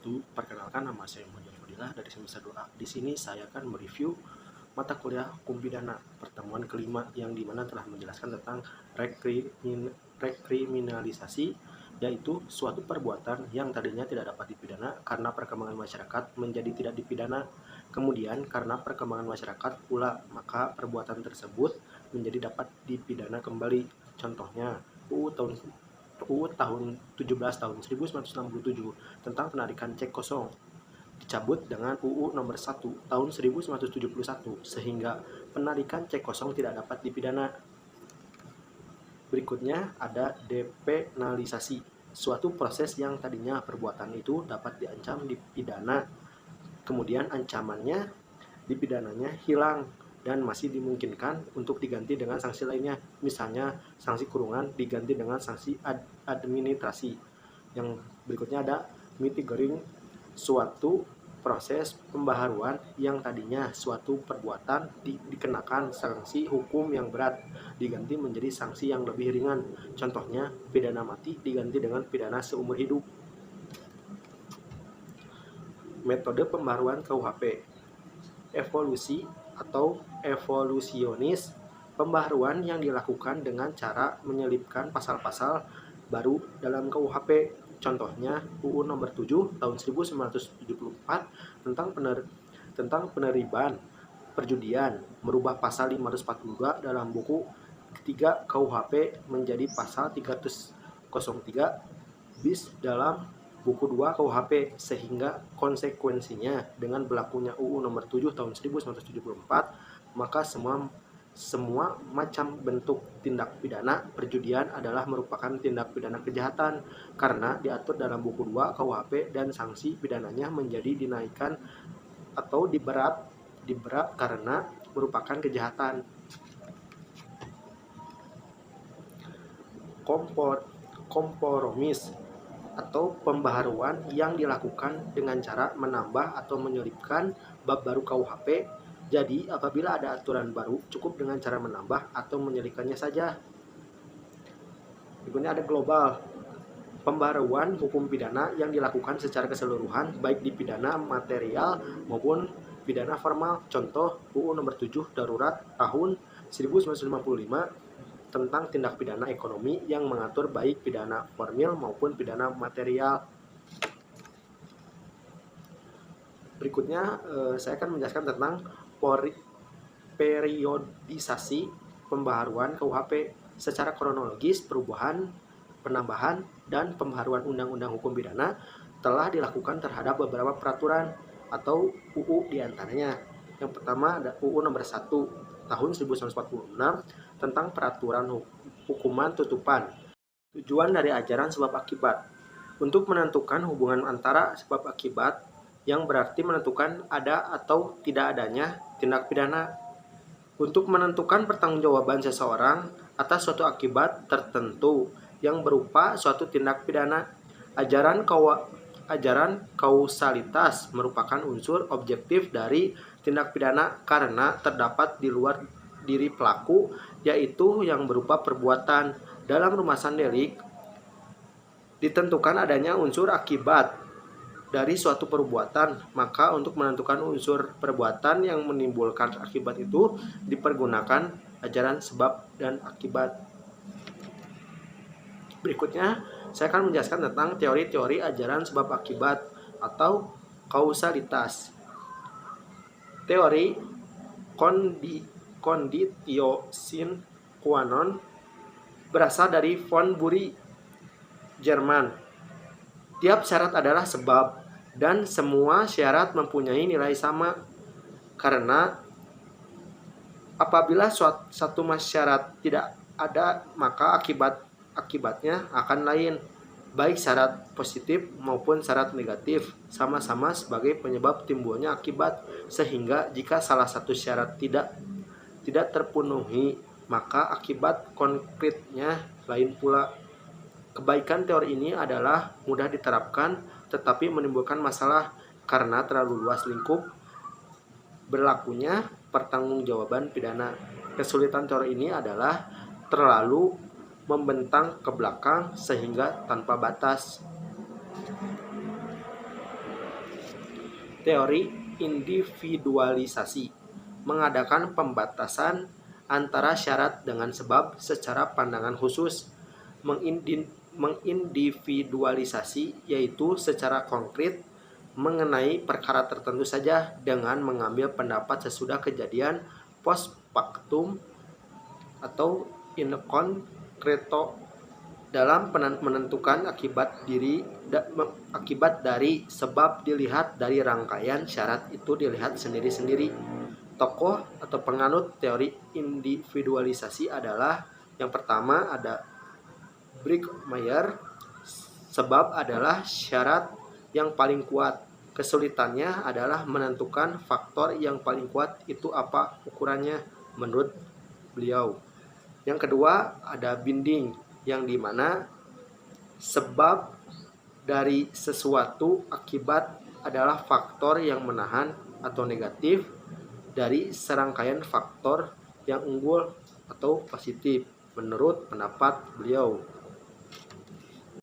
wabarakatuh. Perkenalkan, nama saya Muhammad Fadilah dari semester 2A. Di sini saya akan mereview mata kuliah Hukum Pidana pertemuan kelima yang dimana telah menjelaskan tentang rekriminalisasi, yaitu suatu perbuatan yang tadinya tidak dapat dipidana karena perkembangan masyarakat menjadi tidak dipidana. Kemudian karena perkembangan masyarakat pula, maka perbuatan tersebut menjadi dapat dipidana kembali. Contohnya, UU tahun 17 tahun 1967 tentang penarikan cek kosong dicabut dengan UU nomor 1 tahun 1971 sehingga penarikan cek kosong tidak dapat dipidana. Berikutnya ada depenalisasi, suatu proses yang tadinya perbuatan itu dapat diancam dipidana, kemudian ancamannya dipidananya hilang dan masih dimungkinkan untuk diganti dengan sanksi lainnya. Misalnya sanksi kurungan diganti dengan sanksi administrasi. Yang berikutnya ada mitigating, suatu proses pembaharuan yang tadinya suatu perbuatan dikenakan sanksi hukum yang berat diganti menjadi sanksi yang lebih ringan. Contohnya pidana mati diganti dengan pidana seumur hidup. Metode pembaharuan KUHP, evolusi atau evolusionis, pembaharuan yang dilakukan dengan cara menyelipkan pasal-pasal baru dalam KUHP. Contohnya UU nomor 7 tahun 1974 tentang peneriban perjudian, merubah pasal 542 dalam buku ketiga KUHP menjadi pasal 303 bis dalam buku 2 KUHP, sehingga konsekuensinya dengan berlakunya UU nomor 7 tahun 1974, maka semua macam bentuk tindak pidana perjudian adalah merupakan tindak pidana kejahatan karena diatur dalam buku 2 KUHP dan sanksi pidananya menjadi dinaikkan atau diberat karena merupakan kejahatan. Kompromis atau pembaharuan yang dilakukan dengan cara menambah atau menyelipkan bab baru KUHP. Jadi apabila ada aturan baru, cukup dengan cara menambah atau menyelipkannya saja. Berikutnya ada global, pembaharuan hukum pidana yang dilakukan secara keseluruhan baik di pidana material maupun pidana formal. Contoh UU nomor 7 darurat tahun 1955 tentang tindak pidana ekonomi yang mengatur baik pidana formil maupun pidana material. Berikutnya saya akan menjelaskan tentang periodisasi pembaharuan KUHP secara kronologis. Perubahan, penambahan, dan pembaharuan undang-undang hukum pidana telah dilakukan terhadap beberapa peraturan atau UU diantaranya. Yang pertama ada UU nomor 1 tahun 1946 tentang peraturan hukuman tutupan. Tujuan dari ajaran sebab akibat untuk menentukan hubungan antara sebab akibat, yang berarti menentukan ada atau tidak adanya tindak pidana. Untuk menentukan pertanggungjawaban seseorang atas suatu akibat tertentu yang berupa suatu tindak pidana. Ajaran kausalitas merupakan unsur objektif dari tindak pidana karena terdapat di luar diri pelaku, yaitu yang berupa perbuatan. Dalam rumasan delik ditentukan adanya unsur akibat dari suatu perbuatan, maka untuk menentukan unsur perbuatan yang menimbulkan akibat itu dipergunakan ajaran sebab dan akibat. Berikutnya saya akan menjelaskan tentang teori-teori ajaran sebab akibat atau kausalitas. Teori conditio sine qua non berasal dari von Bury, Jerman. Tiap syarat adalah sebab dan semua syarat mempunyai nilai sama, karena apabila satu syarat tidak ada, maka akibatnya akan lain. Baik syarat positif maupun syarat negatif sama-sama sebagai penyebab timbulnya akibat, sehingga jika salah satu syarat tidak terpenuhi, maka akibat konkretnya lain pula. Kebaikan teori ini adalah mudah diterapkan tetapi menimbulkan masalah karena terlalu luas lingkup berlakunya pertanggungjawaban pidana. Kesulitan teori ini adalah terlalu membentang ke belakang sehingga tanpa batas. Teori individualisasi mengadakan pembatasan antara syarat dengan sebab secara pandangan khusus. Mengindividualisasi yaitu secara konkret mengenai perkara tertentu saja dengan mengambil pendapat sesudah kejadian post factum atau in concreto dalam menentukan akibat dari sebab dilihat dari rangkaian syarat itu dilihat sendiri-sendiri. Tokoh atau penganut teori individualisasi adalah yang pertama ada Brigmeier. Sebab adalah syarat yang paling kuat. Kesulitannya adalah menentukan faktor yang paling kuat itu apa ukurannya menurut beliau. Yang kedua ada Binding, yang dimana sebab dari sesuatu akibat adalah faktor yang menahan atau negatif dari serangkaian faktor yang unggul atau positif menurut pendapat beliau.